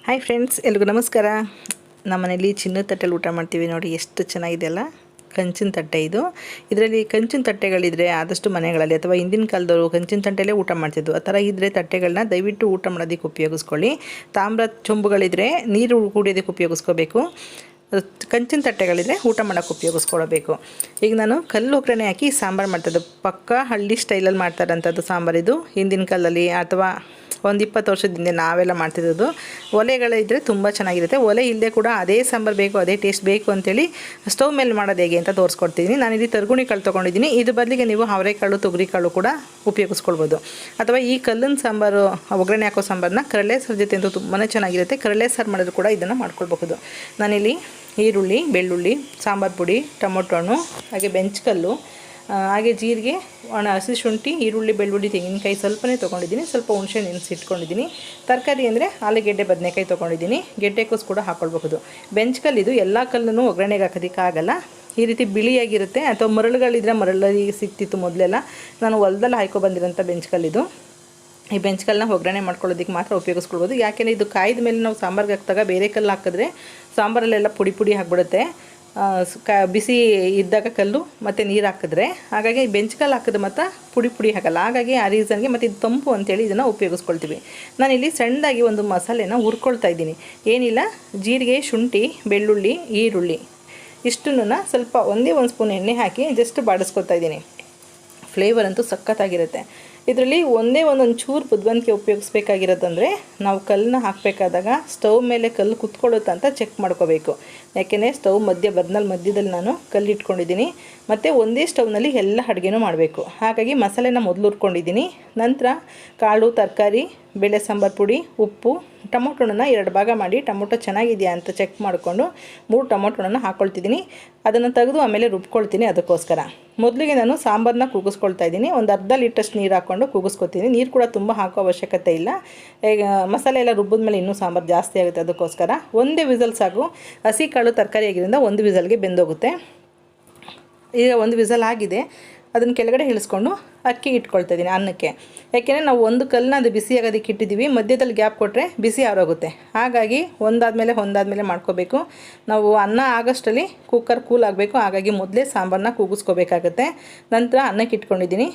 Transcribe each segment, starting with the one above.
Hi friends, ಎಲ್ರಿಗೂ ನಮಸ್ಕಾರ. ನಮ್ಮನೇಲಿ ಚಿನ್ನದ ತಟ್ಟೆಲಿ ಊಟ ಮಾಡ್ತೀವಿ ನೋಡಿ, ಎಷ್ಟು ಚೆನ್ನಾಗಿದೆ ಅಲ್ಲ. ಕಂಚಿನ ತಟ್ಟೆ ಇದು. ಇದರಲ್ಲಿ ಕಂಚಿನ ತಟ್ಟೆಗಳಿದ್ರೆ ಆದಷ್ಟು ಮನೆಗಳಲ್ಲಿ ಅಥವಾ ಹಿಂದಿನ ಕಾಲದವರು ಕಂಚಿನ ತಟ್ಟೆಲೇ ಊಟ ಮಾಡ್ತಿದ್ವು. ಆ ಥರ ಇದ್ದರೆ ತಟ್ಟೆಗಳನ್ನ ದಯವಿಟ್ಟು ಊಟ ಮಾಡೋದಕ್ಕೆ ಉಪಯೋಗಿಸ್ಕೊಳ್ಳಿ. ತಾಮ್ರ ಚೊಂಬುಗಳಿದ್ರೆ ನೀರು ಕುಡಿಯೋದಕ್ಕೆ ಉಪಯೋಗಿಸ್ಕೋಬೇಕು. ಕಂಚಿನ ತಟ್ಟೆಗಳಿದ್ರೆ ಊಟ ಮಾಡೋಕ್ಕೆ ಉಪಯೋಗಿಸ್ಕೊಳ್ಬೇಕು. ಈಗ ನಾನು ಕಲ್ಲು ಒಗ್ಗರಣೆ ಹಾಕಿ ಸಾಂಬಾರು ಮಾಡ್ತಿದ್ದು, ಪಕ್ಕಾ ಹಳ್ಳಿ ಸ್ಟೈಲಲ್ಲಿ ಮಾಡ್ತಾರಂಥದ್ದು ಸಾಂಬಾರಿದು. ಹಿಂದಿನ ಕಾಲದಲ್ಲಿ ಅಥವಾ ಒಂದು 20 ವರ್ಷದ ಹಿಂದೆ ನಾವೆಲ್ಲ ಮಾಡ್ತಿರೋದು. ಒಲೆಗಳಿದ್ದರೆ ತುಂಬ ಚೆನ್ನಾಗಿರುತ್ತೆ. ಒಲೆ ಇಲ್ಲದೆ ಕೂಡ ಅದೇ ಸಾಂಬಾರು ಬೇಕು, ಅದೇ ಟೇಸ್ಟ್ ಬೇಕು ಅಂತೇಳಿ ಸ್ಟವ್ ಮೇಲೆ ಮಾಡೋದು ಹೇಗೆ ಅಂತ ತೋರಿಸ್ಕೊಡ್ತೀನಿ. ನಾನಿಲ್ಲಿ ತರ್ಗುಣಿ ಕಾಳು ತೊಗೊಂಡಿದ್ದೀನಿ. ಇದು ಬದಲಿಗೆ ನೀವು ಅವರೆಕಾಳು, ತೊಗರಿ ಕಾಳು ಕೂಡ ಉಪಯೋಗಿಸ್ಕೊಳ್ಬೋದು. ಅಥವಾ ಈ ಕಲ್ಲಿನ ಸಾಂಬಾರು, ಒಗ್ಗರಣೆ ಹಾಕೋ ಸಾಂಬಾರನ್ನ ಕರಳೆ ಸಾರು ಜೊತೆ ಅಂತೂ ತುಂಬಾ ಚೆನ್ನಾಗಿರುತ್ತೆ. ಕರಳೆ ಸಾರು ಮಾಡಿದ್ರು ಕೂಡ ಇದನ್ನು ಮಾಡ್ಕೊಳ್ಬಹುದು. ನಾನಿಲ್ಲಿ ಈರುಳ್ಳಿ, ಬೆಳ್ಳುಳ್ಳಿ, ಸಾಂಬಾರು ಪುಡಿ, ಟೊಮೊಟೊ ಹಣ್ಣು, ಹಾಗೆ ಬೆಂಚ್ಕಲ್ಲು, ಹಾಗೆ ಜೀರಿಗೆ, ಒಣ ಹಸಿ ಶುಂಠಿ, ಈರುಳ್ಳಿ, ಬೆಳ್ಳುಳ್ಳಿ, ತೆಂಗಿನಕಾಯಿ ಸ್ವಲ್ಪನೇ ತೊಗೊಂಡಿದ್ದೀನಿ. ಸ್ವಲ್ಪ ಹುಣಸೆ ನೆನೆಸಿಟ್ಕೊಂಡಿದ್ದೀನಿ. ತರಕಾರಿ ಅಂದರೆ ಆಲೂಗೆಡ್ಡೆ, ಬದನೆಕಾಯಿ ತೊಗೊಂಡಿದ್ದೀನಿ. ಗೆಡ್ಡೆಕೋಸು ಕೂಡ ಹಾಕ್ಕೊಳ್ಬಹುದು. ಬೆಂಚ್ಕಲ್ಲಿದು ಎಲ್ಲ ಕಲ್ಲನ್ನು ಒಗ್ಗರಣೆಗೆ ಹಾಕೋದಕ್ಕಾಗಲ್ಲ. ಈ ರೀತಿ ಬಿಳಿಯಾಗಿರುತ್ತೆ. ಅಥವಾ ಮರಳುಗಳಿದ್ರೆ ಮರಳಲ್ಲಿ ಸಿಗ್ತಿತ್ತು ಮೊದಲೆಲ್ಲ. ನಾನು ಹೊಲದಲ್ಲಿ ಹಾಯ್ಕೊಬಂದಿರೋಂಥ ಬೆಂಚ್ಕಲ್ಲಿದು. ಈ ಬೆಂಚ್ಕಲ್ಲನ್ನ ಒಗ್ಗರಣೆ ಮಾಡ್ಕೊಳ್ಳೋದಕ್ಕೆ ಮಾತ್ರ ಉಪಯೋಗಿಸ್ಕೊಳ್ಬೋದು. ಯಾಕೆಂದರೆ ಇದು ಕಾಯ್ದ ಮೇಲೆ ನಾವು ಸಾಂಬಾರ್ಗೆ ಹಾಕಿದಾಗ ಬೇರೆ ಕಲ್ಲು ಹಾಕಿದ್ರೆ ಸಾಂಬಾರಲ್ಲೆಲ್ಲ ಪುಡಿ ಪುಡಿ ಆಗಿಬಿಡುತ್ತೆ. ಬಿಸಿ ಇದ್ದಾಗ ಕಲ್ಲು ಮತ್ತು ನೀರು ಹಾಕಿದ್ರೆ, ಹಾಗಾಗಿ ಬೆಂಚ್ಕಲ್ಲು ಹಾಕಿದ್ರೆ ಮತ್ತು ಪುಡಿ ಪುಡಿ ಹಾಕಲ್ಲ. ಹಾಗಾಗಿ ಆ ರೀಸನ್ಗೆ ಮತ್ತು ಇದು ತಂಪು ಅಂತೇಳಿ ಇದನ್ನು ಉಪಯೋಗಿಸ್ಕೊಳ್ತೀವಿ. ನಾನಿಲ್ಲಿ ಸಣ್ಣದಾಗಿ ಒಂದು ಮಸಾಲೆನ ಹುರ್ಕೊಳ್ತಾ ಇದ್ದೀನಿ. ಏನಿಲ್ಲ, ಜೀರಿಗೆ, ಶುಂಠಿ, ಬೆಳ್ಳುಳ್ಳಿ, ಈರುಳ್ಳಿ ಇಷ್ಟನ್ನು ಸ್ವಲ್ಪ ಒಂದೇ ಒಂದು ಸ್ಪೂನ್ ಎಣ್ಣೆ ಹಾಕಿ ಜಸ್ಟ್ ಬಾಡಿಸ್ಕೊಳ್ತಾ ಇದ್ದೀನಿ. ಫ್ಲೇವರ್ ಅಂತೂ ಸಖತ್ತಾಗಿರುತ್ತೆ. ಇದರಲ್ಲಿ ಒಂದೊಂದು ಚೂರು ಬುದ್ಧಿವಂತಿಕೆ ಉಪಯೋಗಿಸ್ಬೇಕಾಗಿರೋದಂದರೆ, ನಾವು ಕಲ್ಲನ್ನ ಹಾಕಬೇಕಾದಾಗ ಸ್ಟವ್ ಮೇಲೆ ಕಲ್ಲು ಕುತ್ಕೊಳ್ಳುತ್ತಾ ಅಂತ ಚೆಕ್ ಮಾಡ್ಕೋಬೇಕು. ಯಾಕೆಂದರೆ ಸ್ಟವ್ ಮಧ್ಯದಲ್ಲಿ ನಾನು ಕಲ್ಲು ಇಟ್ಕೊಂಡಿದ್ದೀನಿ. ಮತ್ತು ಒಂದೇ ಸ್ಟವ್ನಲ್ಲಿ ಎಲ್ಲ ಅಡುಗೆನೂ ಮಾಡಬೇಕು. ಹಾಗಾಗಿ ಮಸಾಲೆನ ಮೊದಲು ಹುರ್ಕೊಂಡಿದ್ದೀನಿ. ನಂತರ ಕಾಳು, ತರಕಾರಿ, ಬೇಳೆ ಸಾಂಬಾರು ಪುಡಿ, ಉಪ್ಪು, ಟೊಮೊಟೊ ಹಣ್ಣನ್ನು 2 ಭಾಗ ಮಾಡಿ ಟೊಮೊಟೊ ಚೆನ್ನಾಗಿದೆಯಾ ಅಂತ ಚೆಕ್ ಮಾಡಿಕೊಂಡು 3 ಟೊಮೊಟೊ ಹಣ್ಣನ್ನು ಹಾಕ್ಕೊಳ್ತಿದ್ದೀನಿ. ಅದನ್ನು ತೆಗೆದು ಆಮೇಲೆ ರುಬ್ಕೊಳ್ತೀನಿ. ಅದಕ್ಕೋಸ್ಕರ ಮೊದಲಿಗೆ ನಾನು ಸಾಂಬಾರನ್ನ ಕೂಗಿಸ್ಕೊಳ್ತಾ ಇದ್ದೀನಿ. ಒಂದು ಅರ್ಧ ಲೀಟರ್ಷ್ಟು ನೀರು ಹಾಕ್ಕೊಂಡು ಕೂಗಿಸ್ಕೊತೀನಿ. ನೀರು ಕೂಡ ತುಂಬ ಹಾಕೋ ಅವಶ್ಯಕತೆ ಇಲ್ಲ. ಈಗ ಮಸಾಲೆ ಎಲ್ಲ ರುಬ್ಬಿದ ಮೇಲೆ ಇನ್ನೂ ಸಾಂಬಾರು ಜಾಸ್ತಿ ಆಗುತ್ತೆ. ಅದಕ್ಕೋಸ್ಕರ ಒಂದೇ ವಿಸಲ್ ಸಾಕು. ಹಸಿ ಕಾಳು ತರಕಾರಿ ಆಗಿರೋದ್ರಿಂದ ಒಂದು ವಿಸಲ್ಗೆ ಬೆಂದೋಗುತ್ತೆ. ಈಗ ಒಂದು ವಿಸಲ್ ಆಗಿದೆ. ಅದನ್ನು ಕೆಳಗಡೆ ಇಳಿಸ್ಕೊಂಡು ಅಕ್ಕಿ ಇಟ್ಕೊಳ್ತಾ ಇದ್ದೀನಿ ಅನ್ನಕ್ಕೆ. ಯಾಕೆಂದರೆ ನಾವು ಒಂದು ಕಲ್ಲನ್ನ ಅದು ಬಿಸಿ ಆಗೋದಕ್ಕೆ ಇಟ್ಟಿದ್ದೀವಿ. ಮಧ್ಯದಲ್ಲಿ ಗ್ಯಾಪ್ ಕೊಟ್ಟರೆ ಬಿಸಿ ಆರೋಗುತ್ತೆ. ಹಾಗಾಗಿ ಒಂದಾದಮೇಲೆ ಮಾಡ್ಕೋಬೇಕು. ನಾವು ಅನ್ನ ಆಗೋಷ್ಟರಲ್ಲಿ ಕುಕ್ಕರ್ ಕೂಲ್ ಆಗಬೇಕು. ಹಾಗಾಗಿ ಮೊದಲೇ ಸಾಂಬಾರನ್ನ ಕೂಗಿಸ್ಕೋಬೇಕಾಗತ್ತೆ. ನಂತರ ಅನ್ನಕ್ಕೆ ಇಟ್ಕೊಂಡಿದ್ದೀನಿ.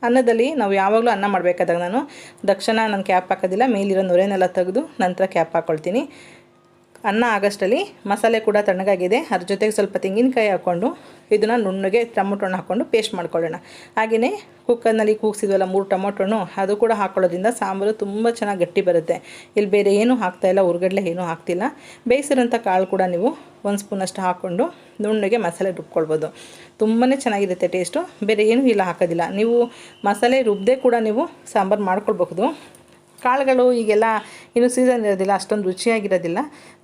ಅನ್ನದಲ್ಲಿ ನಾವು ಯಾವಾಗಲೂ ಅನ್ನ ಮಾಡಬೇಕಾದಾಗ ನಾನು ಕ್ಯಾಪ್ ಹಾಕೋದಿಲ್ಲ. ಮೇಲಿರೋ ನೊರೆನೆಲ್ಲ ತೆಗೆದು ನಂತರ ಕ್ಯಾಪ್ ಹಾಕ್ಕೊಳ್ತೀನಿ. ಅನ್ನ ಆಗೋಷ್ಟರಲ್ಲಿ ಮಸಾಲೆ ಕೂಡ ತಣ್ಣಗಾಗಿದೆ. ಅದ್ರ ಜೊತೆಗೆ ಸ್ವಲ್ಪ ತೆಂಗಿನಕಾಯಿ ಹಾಕ್ಕೊಂಡು ಇದನ್ನು ನುಣ್ಣಗೆ ಟೊಮೊಟೊ ಹಣ್ಣು ಹಾಕ್ಕೊಂಡು ಪೇಸ್ಟ್ ಮಾಡ್ಕೊಳ್ಳೋಣ. ಹಾಗೆಯೇ ಕುಕ್ಕರ್ನಲ್ಲಿ ಕೂಗಿಸಿದ್ವಲ್ಲ 3 ಟೊಮೊಟೊ ಹಣ್ಣು, ಅದು ಕೂಡ ಹಾಕ್ಕೊಳ್ಳೋದ್ರಿಂದ ಸಾಂಬಾರು ತುಂಬ ಚೆನ್ನಾಗಿ ಗಟ್ಟಿ ಬರುತ್ತೆ. ಇಲ್ಲಿ ಬೇರೆ ಏನೂ ಹಾಕ್ತಾಯಿಲ್ಲ, ಹುರ್ಗಡ್ಲೆ ಏನೂ ಹಾಕ್ತಿಲ್ಲ. ಬೇಯಿಸಿರೋಂಥ ಕಾಳು ಕೂಡ ನೀವು 1 ಸ್ಪೂನಷ್ಟು ಹಾಕ್ಕೊಂಡು ನುಣ್ಣಗೆ ಮಸಾಲೆ ರುಬ್ಕೊಳ್ಬೋದು. ತುಂಬಾ ಚೆನ್ನಾಗಿರುತ್ತೆ ಟೇಸ್ಟು. ಬೇರೆ ಏನೂ ಇಲ್ಲ ಹಾಕೋದಿಲ್ಲ. ನೀವು ಮಸಾಲೆ ರುಬ್ಬದೆ ಕೂಡ ನೀವು ಸಾಂಬಾರು ಮಾಡ್ಕೊಳ್ಬಹುದು. ಕಾಳುಗಳು ಈಗೆಲ್ಲ ಇನ್ನೂ ಸೀಸನ್ ಇರೋದಿಲ್ಲ, ಅಷ್ಟೊಂದು ರುಚಿಯಾಗಿರೋದಿಲ್ಲ.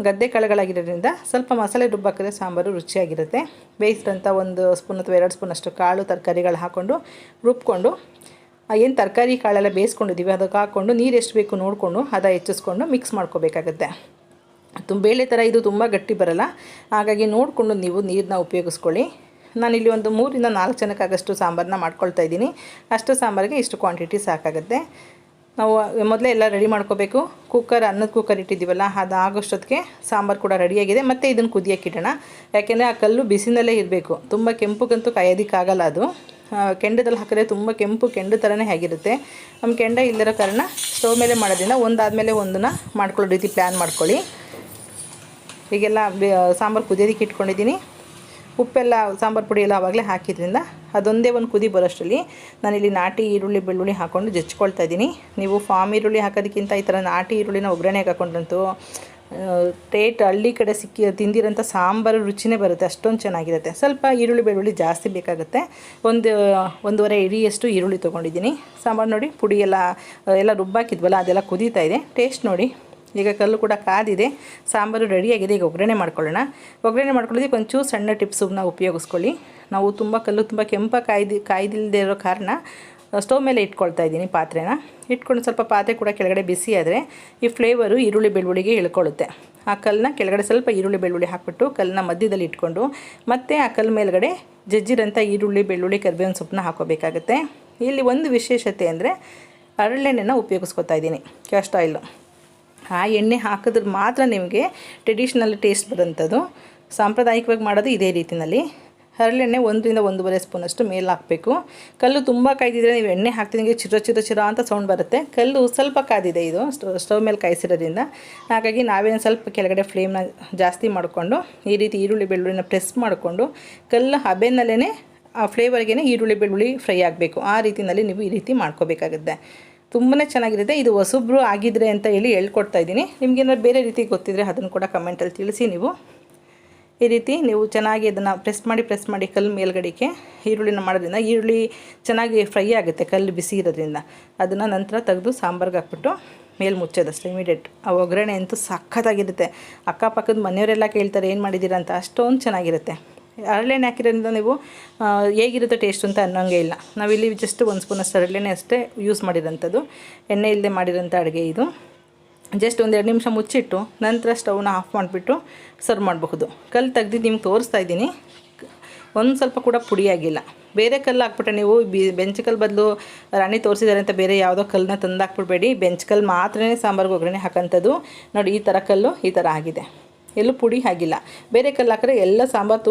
ಗದ್ದೆ ಕಾಳುಗಳಾಗಿರೋದ್ರಿಂದ ಸ್ವಲ್ಪ ಮಸಾಲೆ ರುಬ್ಬಾಕಿದ್ರೆ ಸಾಂಬಾರು ರುಚಿಯಾಗಿರುತ್ತೆ. ಬೇಯಿಸಿದಂಥ 1 ಸ್ಪೂನ್ ಅಥವಾ 2 ಸ್ಪೂನಷ್ಟು ಕಾಳು ತರಕಾರಿಗಳು ಹಾಕ್ಕೊಂಡು ರುಬ್ಕೊಂಡು, ಏನು ತರಕಾರಿ ಕಾಳೆಲ್ಲ ಬೇಯಿಸ್ಕೊಂಡಿದ್ದೀವಿ ಅದಕ್ಕೆ ಹಾಕ್ಕೊಂಡು ನೀರು ಎಷ್ಟು ಬೇಕು ನೋಡಿಕೊಂಡು ಹೆಚ್ಚಿಸ್ಕೊಂಡು ಮಿಕ್ಸ್ ಮಾಡ್ಕೋಬೇಕಾಗತ್ತೆ. ಬೇಳೆ ಥರ ಇದು ತುಂಬ ಗಟ್ಟಿ ಬರೋಲ್ಲ. ಹಾಗಾಗಿ ನೋಡಿಕೊಂಡು ನೀವು ನೀರನ್ನ ಉಪಯೋಗಿಸ್ಕೊಳ್ಳಿ. ನಾನಿಲ್ಲಿ ಒಂದು 3 ರಿಂದ 4 ಜನಕ್ಕಾಗಷ್ಟು ಸಾಂಬಾರನ್ನ ಮಾಡ್ಕೊಳ್ತಾ ಇದ್ದೀನಿ. ಅಷ್ಟು ಸಾಂಬಾರಿಗೆ ಇಷ್ಟು ಕ್ವಾಂಟಿಟಿ ಸಾಕಾಗುತ್ತೆ. ನಾವು ಮೊದಲೇ ಎಲ್ಲ ರೆಡಿ ಮಾಡ್ಕೋಬೇಕು. ಅನ್ನದ ಕುಕ್ಕರ್ ಇಟ್ಟಿದ್ದೀವಲ್ಲ, ಅದು ಆಗೋಷ್ಟೊತ್ತಿಗೆ ಸಾಂಬಾರು ಕೂಡ ರೆಡಿಯಾಗಿದೆ. ಮತ್ತು ಇದನ್ನು ಕುದಿಯೋಕೆ ಇಡೋಣ. ಯಾಕೆಂದರೆ ಆ ಕಲ್ಲು ಬಿಸಿನಲ್ಲೇ ಇರಬೇಕು. ತುಂಬ ಕೆಂಪುಗಂತೂ ಕಾಯೋದಕ್ಕಾಗಲ್ಲ. ಅದು ಕೆಂಡದಲ್ಲಿ ಹಾಕಿದ್ರೆ ತುಂಬ ಕೆಂಪು ಕೆಂಡು ಥರನೇ ಆಗಿರುತ್ತೆ. ನಮ್ಮ ಕೆಂಡ ಇಲ್ಲದಿರೋ ಕಾರಣ ಸ್ಟವ್ ಮೇಲೆ ಮಾಡೋದ್ರಿಂದ ಒಂದಾದಮೇಲೆ ಒಂದನ್ನು ಮಾಡ್ಕೊಳ್ಳೋ ರೀತಿ ಪ್ಲ್ಯಾನ್ ಮಾಡ್ಕೊಳ್ಳಿ. ಹೀಗೆಲ್ಲ ಸಾಂಬಾರು ಕುದಿಯೋದಕ್ಕೆ ಇಟ್ಕೊಂಡಿದ್ದೀನಿ. ಉಪ್ಪೆಲ್ಲ ಸಾಂಬಾರು ಪುಡಿ ಎಲ್ಲ ಆವಾಗಲೇ ಹಾಕಿದ್ರಿಂದ ಅದೊಂದೇ ಒಂದು ಕುದಿ ಬರೋಷ್ಟರಲ್ಲಿ ನಾನಿಲ್ಲಿ ನಾಟಿ ಈರುಳ್ಳಿ, ಬೆಳ್ಳುಳ್ಳಿ ಹಾಕ್ಕೊಂಡು ಜಜ್ಕೊಳ್ತಾ ಇದ್ದೀನಿ. ನೀವು ಫಾರ್ಮ್ ಈರುಳ್ಳಿ ಹಾಕೋದಕ್ಕಿಂತ ಈ ಥರ ನಾಟಿ ಈರುಳ್ಳಿನ ಒಗ್ಗರಣೆಗೆ ಹಾಕ್ಕೊಂಡಂತೂ ಹಳ್ಳಿ ಕಡೆ ತಿಂದಿರೋಂಥ ಸಾಂಬಾರು ರುಚಿನೇ ಬರುತ್ತೆ. ಅಷ್ಟೊಂದು ಚೆನ್ನಾಗಿರುತ್ತೆ. ಸ್ವಲ್ಪ ಈರುಳ್ಳಿ, ಬೆಳ್ಳುಳ್ಳಿ ಜಾಸ್ತಿ ಬೇಕಾಗುತ್ತೆ. 1.5 ಇಡಿಯಷ್ಟು ಈರುಳ್ಳಿ ತೊಗೊಂಡಿದ್ದೀನಿ. ಸಾಂಬಾರು ನೋಡಿ, ಪುಡಿ ಎಲ್ಲ ರುಬ್ಬಾಕಿದ್ವಲ್ಲ ಅದೆಲ್ಲ ಕುದೀತಾ ಇದೆ. ಟೇಸ್ಟ್ ನೋಡಿ. ಈಗ ಕಲ್ಲು ಕೂಡ ಕಾದಿದೆ. ಸಾಂಬಾರು ರೆಡಿಯಾಗಿದೆ. ಈಗ ಒಗ್ಗರಣೆ ಮಾಡ್ಕೊಳ್ಳೋಣ. ಒಗ್ಗರಣೆ ಮಾಡ್ಕೊಳ್ಳೋದಕ್ಕೆ ಒಂಚೂರು ಸಣ್ಣ ಟಿಪ್ಸನ್ನ ಉಪಯೋಗಿಸ್ಕೊಳ್ಳಿ. ನಾವು ತುಂಬ ಕೆಂಪಾಗಿ ಕಾಯ್ದಿಲ್ಲದೆ ಇರೋ ಕಾರಣ ಸ್ಟವ್ ಮೇಲೆ ಇಟ್ಕೊಳ್ತಾ ಇದ್ದೀನಿ ಪಾತ್ರೆನ. ಇಟ್ಕೊಂಡು ಸ್ವಲ್ಪ ಪಾತ್ರೆ ಕೂಡ ಕೆಳಗಡೆ ಬಿಸಿ ಆದರೆ ಈ ಫ್ಲೇವರು ಈರುಳ್ಳಿ, ಬೆಳ್ಳುಳ್ಳಿಗೆ ಇಳ್ಕೊಳ್ಳುತ್ತೆ. ಆ ಕಲ್ಲನ್ನ ಕೆಳಗಡೆ ಸ್ವಲ್ಪ ಈರುಳ್ಳಿ, ಬೆಳ್ಳುಳ್ಳಿ ಹಾಕ್ಬಿಟ್ಟು ಕಲ್ಲನ್ನ ಮಧ್ಯದಲ್ಲಿ ಇಟ್ಕೊಂಡು ಮತ್ತು ಆ ಕಲ್ಲು ಮೇಲ್ಗಡೆ ಜಜ್ಜಿರೋಂಥ ಈರುಳ್ಳಿ, ಬೆಳ್ಳುಳ್ಳಿ, ಕರಿಬೇವಿನ ಸೊಪ್ಪನ್ನ ಹಾಕೋಬೇಕಾಗುತ್ತೆ. ಇಲ್ಲಿ ಒಂದು ವಿಶೇಷತೆ ಅಂದರೆ ಹರಳೆಣ್ಣೆನ ಉಪಯೋಗಿಸ್ಕೊತಾ ಇದ್ದೀನಿ, ಕ್ಯಾಸ್ಟ್ ಆಯಿಲು. ಆ ಎಣ್ಣೆ ಹಾಕಿದ್ರೆ ಮಾತ್ರ ನಿಮಗೆ ಟ್ರೆಡಿಷ್ನಲ್ ಟೇಸ್ಟ್ ಬರೋಂಥದ್ದು. ಸಾಂಪ್ರದಾಯಿಕವಾಗಿ ಮಾಡೋದು ಇದೇ ರೀತಿಯಲ್ಲಿ. ಹರಳೆಣ್ಣೆ 1ರಿಂದ 1.5 ಸ್ಪೂನಷ್ಟು ಮೇಲೆ ಹಾಕಬೇಕು. ಕಲ್ಲು ತುಂಬ ಕಾಯ್ದಿದ್ರೆ ನೀವು ಎಣ್ಣೆ ಹಾಕ್ತಿದ್ದಂಗೆ ಚಿರ ಅಂತ ಸೌಂಡ್ ಬರುತ್ತೆ. ಕಲ್ಲು ಸ್ವಲ್ಪ ಕಾದಿದೆ, ಇದು ಸ್ಟವ್ ಮೇಲೆ ಕಾಯಿಸಿರೋದ್ರಿಂದ. ಹಾಗಾಗಿ ನಾವೇನು ಸ್ವಲ್ಪ ಕೆಳಗಡೆ ಫ್ಲೇಮ್ನ ಜಾಸ್ತಿ ಮಾಡಿಕೊಂಡು ಈ ರೀತಿ ಈರುಳ್ಳಿ ಬೆಳ್ಳುಳ್ಳಿನ ಪ್ರೆಸ್ ಮಾಡಿಕೊಂಡು ಕಲ್ಲು ಹಬೆನಲ್ಲೇ ಆ ಫ್ಲೇವರ್ಗೆ ಈರುಳ್ಳಿ ಬೆಳ್ಳುಳ್ಳಿ ಫ್ರೈ ಆಗಬೇಕು. ಆ ರೀತಿಯಲ್ಲಿ ನೀವು ಈ ರೀತಿ ಮಾಡ್ಕೋಬೇಕಾಗುತ್ತೆ. ತುಂಬಾ ಚೆನ್ನಾಗಿರುತ್ತೆ. ಇದು ಹೊಸಬ್ರು ಆಗಿದ್ರೆ ಅಂತ ಹೇಳಿ ಹೇಳ್ಕೊಡ್ತಾ ಇದ್ದೀನಿ. ನಿಮಗೇನಾದ್ರು ಬೇರೆ ರೀತಿ ಗೊತ್ತಿದ್ರೆ ಅದನ್ನು ಕೂಡ ಕಮೆಂಟಲ್ಲಿ ತಿಳಿಸಿ. ನೀವು ಈ ರೀತಿ ನೀವು ಚೆನ್ನಾಗಿ ಅದನ್ನು ಪ್ರೆಸ್ ಮಾಡಿ ಕಲ್ಲು ಮೇಲ್ಗಡೆಗೆ ಈರುಳ್ಳಿನ ಮಾಡೋದ್ರಿಂದ ಈರುಳ್ಳಿ ಚೆನ್ನಾಗಿ ಫ್ರೈ ಆಗುತ್ತೆ ಕಲ್ಲು ಬಿಸಿ ಇರೋದ್ರಿಂದ. ಅದನ್ನು ನಂತರ ತೆಗೆದು ಸಾಂಬಾರ್ಗೆ ಹಾಕ್ಬಿಟ್ಟು ಮೇಲೆ ಮುಚ್ಚೋದಷ್ಟೇ ಇಮಿಡಿಯೇಟ್. ಆ ಒಗ್ಗರಣೆ ಅಂತೂ ಸಖತ್ತಾಗಿರುತ್ತೆ. ಅಕ್ಕಪಕ್ಕದ ಮನೆಯವರೆಲ್ಲ ಕೇಳ್ತಾರೆ ಏನು ಮಾಡಿದ್ದೀರಾ ಅಂತ, ಅಷ್ಟೊಂದು ಚೆನ್ನಾಗಿರುತ್ತೆ. ಹರಳೆಣ್ಣೆ ಹಾಕಿರೋದ್ರಿಂದ ನೀವು ಹೇಗಿರುತ್ತೆ ಟೇಸ್ಟ್ ಅಂತ ಅನ್ನೋಂಗೆ ಇಲ್ಲ. ನಾವಿಲ್ಲಿ ಜಸ್ಟ್ 1 ಸ್ಪೂನಷ್ಟು ಹರಳೆಣ್ಣೆ ಅಷ್ಟೇ ಯೂಸ್ ಮಾಡಿರೋಂಥದ್ದು. ಎಣ್ಣೆ ಇಲ್ಲದೆ ಮಾಡಿರೋಂಥ ಅಡುಗೆ ಇದು. ಜಸ್ಟ್ 1-2 ನಿಮಿಷ ಮುಚ್ಚಿಟ್ಟು ನಂತರ ಸ್ಟವ್ನ ಆಫ್ ಮಾಡಿಬಿಟ್ಟು ಸರ್ವ್ ಮಾಡಬಹುದು. ಕಲ್ಲು ತೆಗ್ದು ನಿಮ್ಗೆ ತೋರಿಸ್ತಾ ಇದ್ದೀನಿ. ಒಂದು ಸ್ವಲ್ಪ ಕೂಡ ಪುಡಿಯಾಗಿಲ್ಲ. ಬೇರೆ ಕಲ್ಲು ಹಾಕ್ಬಿಟ್ಟೆ ನೀವು ಬೆಂಚ್ ಕಲ್ಲು ಬದಲು ರಾಣಿ ತೋರಿಸಿದ್ದಾರೆ ಅಂತ ಬೇರೆ ಯಾವುದೋ ಕಲ್ಲನ್ನ ತಂದು ಹಾಕ್ಬಿಡ್ಬೇಡಿ. ಬೆಂಚ್ ಕಲ್ಲು ಮಾತ್ರನೇ ಸಾಂಬಾರ್ಗೆ ಒಗ್ಗರಣೆ ಹಾಕೋಂಥದ್ದು. ನೋಡಿ, ಈ ಥರ ಕಲ್ಲು ಈ ಥರ ಆಗಿದೆ. ಎಲ್ಲೂ ಪುಡಿ ಆಗಿಲ್ಲ. ಬೇರೆ ಕಲ್ಲು ಹಾಕಿದ್ರೆ ಎಲ್ಲ ಸಾಂಬಾರು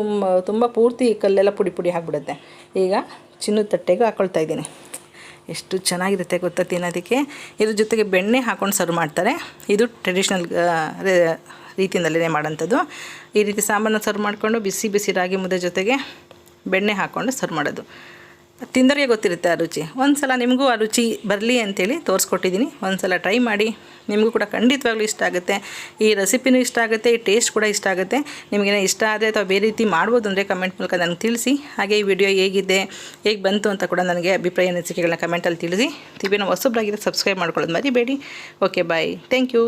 ತುಂಬ ಪೂರ್ತಿ ಕಲ್ಲೆಲ್ಲ ಪುಡಿ ಆಗಿಬಿಡುತ್ತೆ. ಈಗ ಚಿನ್ನದ ತಟ್ಟೆಗೆ ಹಾಕ್ಕೊಳ್ತಾ ಇದ್ದೀನಿ. ಎಷ್ಟು ಚೆನ್ನಾಗಿರುತ್ತೆ ಗೊತ್ತಾ ತಿನ್ನೋದಕ್ಕೆ. ಇದ್ರ ಜೊತೆಗೆ ಬೆಣ್ಣೆ ಹಾಕ್ಕೊಂಡು ಸರ್ವ್ ಮಾಡ್ತಾರೆ. ಇದು ಟ್ರೆಡಿಷ್ನಲ್ ರೀತಿಯಲ್ಲೇ ಮಾಡೋಂಥದ್ದು. ಈ ರೀತಿ ಸಾಂಬಾರನ್ನ ಸರ್ವ್ ಮಾಡಿಕೊಂಡು ಬಿಸಿ ರಾಗಿ ಮುದ್ದೆ ಜೊತೆಗೆ ಬೆಣ್ಣೆ ಹಾಕ್ಕೊಂಡು ಸರ್ವ್ ಮಾಡೋದು. ತಿಂದೋರಿಗೆ ಗೊತ್ತಿರುತ್ತೆ ಆ ರುಚಿ. ಒಂದು ಸಲ ನಿಮಗೂ ಆ ರುಚಿ ಬರಲಿ ಅಂಥೇಳಿ ತೋರಿಸ್ಕೊಟ್ಟಿದ್ದೀನಿ. ಒಂದು ಸಲ ಟ್ರೈ ಮಾಡಿ. ನಿಮಗೂ ಕೂಡ ಖಂಡಿತವಾಗ್ಲೂ ಇಷ್ಟ ಆಗುತ್ತೆ. ಈ ರೆಸಿಪಿನೂ ಇಷ್ಟ ಆಗುತ್ತೆ, ಈ ಟೇಸ್ಟ್ ಕೂಡ ಇಷ್ಟ ಆಗುತ್ತೆ. ನಿಮಗೇನೋ ಇಷ್ಟ ಆದರೆ ಅಥವಾ ಬೇರೆ ರೀತಿ ಮಾಡ್ಬೋದು ಅಂದರೆ ಕಮೆಂಟ್ ಮೂಲಕ ನನಗೆ ತಿಳಿಸಿ. ಹಾಗೆ ಈ ವಿಡಿಯೋ ಹೇಗಿದೆ, ಹೇಗೆ ಬಂತು ಅಂತ ಕೂಡ ನನಗೆ ಅಭಿಪ್ರಾಯ ಅನಿಸಿಕೆಗಳನ್ನ ಕಮೆಂಟಲ್ಲಿ ತಿಳಿಸಿ. ತಿವಿನ ಹೊಸಬ್ರಾಗಿದ್ದರೆ ಸಬ್ಸ್ಕ್ರೈಬ್ ಮಾಡ್ಕೊಳ್ಳೋದು ಮರಿಬೇಡಿ. Okay, bye. Thank you.